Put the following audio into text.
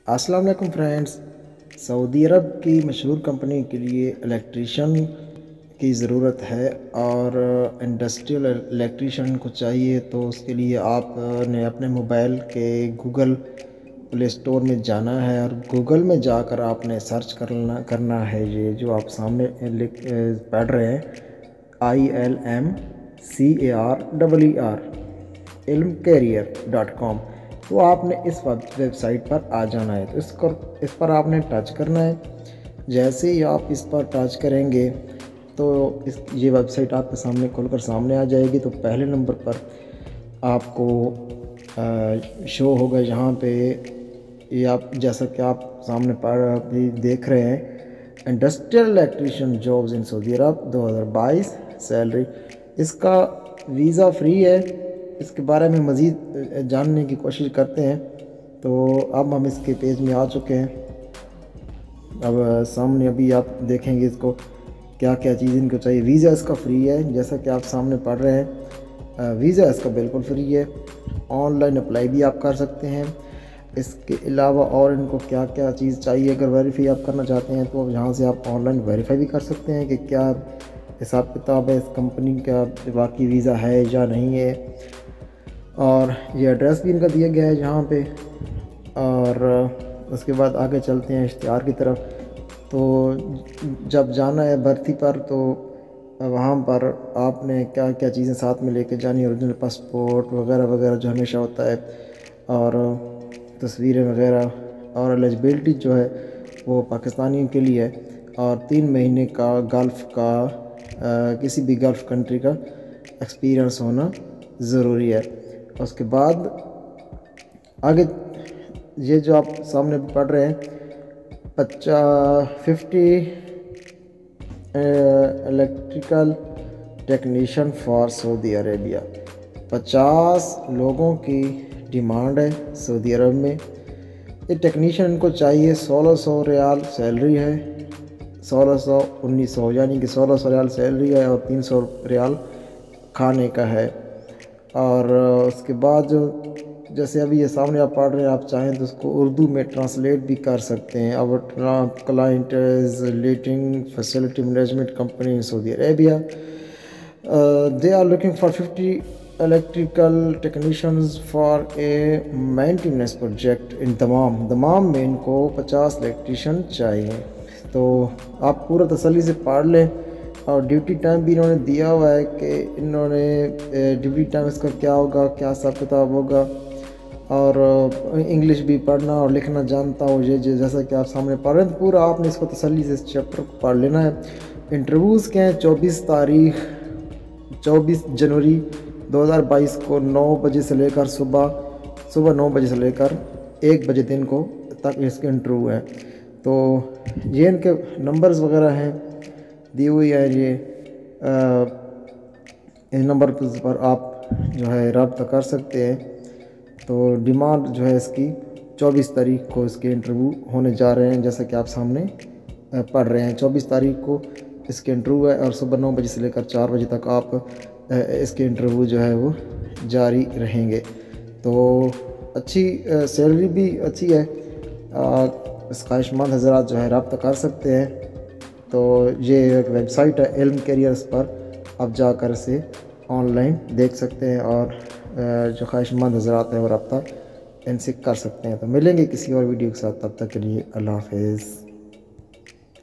السلام علیکم فرینڈز، سعودی عرب کی مشہور کمپنی کے لیے الیکٹریشین کی ضرورت ہے اور انڈسٹریل الیکٹریشین کو چاہیے، تو اس کے لیے آپ نے اپنے موبائل کے گوگل پلے سٹور میں جانا ہے اور گوگل میں جا کر آپ نے سرچ کرنا ہے یہ جو آپ سامنے پڑھ رہے ہیں ILMCAREER ilmcareer.com۔ تو آپ نے اس ویب سائٹ پر آ جانا ہے، تو اس پر آپ نے ٹچ کرنا ہے۔ جیسے ہی آپ اس پر ٹچ کریں گے تو یہ ویب سائٹ آپ کے سامنے کھل کر سامنے آ جائے گی۔ تو پہلے نمبر پر آپ کو شو ہوگا یہاں پہ، یہ آپ جیسا کہ آپ سامنے دیکھ رہے ہیں، انڈسٹریل الیکٹریشین جابز ان سعودی عرب 2022 سیلری۔ اس کا ویزا فری ہے۔ اس کے بارے میں مزید جاننے کی کوشش کرتے ہیں۔ تو اب ہم اس کے پیج میں آ چکے ہیں۔ اب سامنے ابھی آپ دیکھیں گے اس کو کیا کیا چیز ان کو چاہیے۔ ویزا اس کا فری ہے، جیسا کہ آپ سامنے پڑھ رہے ہیں، ویزا اس کا بالکل فری ہے۔ آن لائن اپلائی بھی آپ کر سکتے ہیں۔ اس کے علاوہ اور ان کو کیا کیا چیز چاہیے، اگر ویریفائی آپ کرنا چاہتے ہیں تو یہاں سے آپ آن لائن ویریفائی بھی کر سکتے ہیں کہ کیا حساب کتاب ہے، اس کمپنی کا واقعی ویزا ہے یا نہیں ہے۔ اور یہ ایڈریس بھی ان کا دیا گیا ہے یہاں پہ۔ اور اس کے بعد آگے چلتے ہیں اشتہار کی طرف۔ تو جب جانا ہے بھرتی پر تو وہاں پر آپ نے کیا کیا چیزیں ساتھ میں لے کے جانی، اوریجنل پاسپورٹ وغیرہ وغیرہ جو ہمیشہ ہوتا ہے، اور تصویریں وغیرہ، اور ایلیجبلٹی جو ہے وہ پاکستانیوں کے لیے ہے، اور 3 مہینے کا گلف کا کسی بھی گلف کنٹری کا ایکسپیرئنس ہونا ضروری ہے۔ اس کے بعد آگے یہ جو آپ سامنے پڑھ رہے ہیں 50 الیکٹریکل ٹیکنیشین فار سعودی عربیہ، 50 لوگوں کی ڈیمانڈ ہے سعودی عرب میں۔ یہ ٹیکنیشین کو چاہیے، 1600 ریال سیلری ہے، 1600 1900 یعنی کہ 1600 ریال سیلری ہے اور 300 ریال کھانے کا ہے۔ اور اس کے بعد جو جیسے ابھی یہ سامنے آپ پڑھ رہے ہیں، آپ چاہیں تو اس کو اردو میں ٹرانسلیٹ بھی کر سکتے ہیں۔ اور client is letting facility management company in Saudi Arabia, they are looking for 50 electrical technicians for a maintenance project in Dammam میں ان کو 50 الیکٹریشین چاہیے۔ تو آپ پورا تسلی سے پڑھ لیں۔ اور ڈیوٹی ٹائم بھی انہوں نے دیا ہوا ہے کہ انہوں نے ڈیوٹی ٹائم اس کا کیا ہوگا، کیا حساب کتاب ہوگا، اور انگلش بھی پڑھنا اور لکھنا جانتا ہو یہ جیسا کہ آپ سامنے پڑھ رہے ہیں۔ پورا آپ نے اس کو تسلی سے اس چیپٹر کو پڑھ لینا ہے۔ انٹرویوز کے ہیں 24 جنوری 2022 کو 9 بجے سے لے کر صبح 9 بجے سے لے کر 1 بجے دن کو تک اس کے انٹرویو ہیں۔ تو یہ ان کے نمبرز وغیرہ ہیں دی ہوئی ہے، یہ اس نمبر پر آپ جو ہے رابطہ کر سکتے ہیں۔ تو ڈیمانڈ جو ہے اس کی 24 تاریخ کو اس کے انٹرویو ہونے جا رہے ہیں، جیسا کہ آپ سامنے پڑھ رہے ہیں۔ 24 تاریخ کو اس کے انٹرویو ہے اور صبح 9 بجے سے لے کر 4 بجے تک آپ اس کے انٹرویو جو ہے وہ جاری رہیں گے۔ تو اچھی سیلری بھی اچھی ہے، اس خواہش مند حضرات جو ہے رابطہ کر سکتے ہیں۔ تو یہ ایک ویب سائٹ ہے علم کیریئرز پر، آپ جا کر اسے آن لائن دیکھ سکتے ہیں اور جو خواہش مند حضرات ہیں وہ رابطہ ان سے کر سکتے ہیں۔ تو ملیں گے کسی اور ویڈیو کے ساتھ، تب تک کے لیے اللہ حافظ۔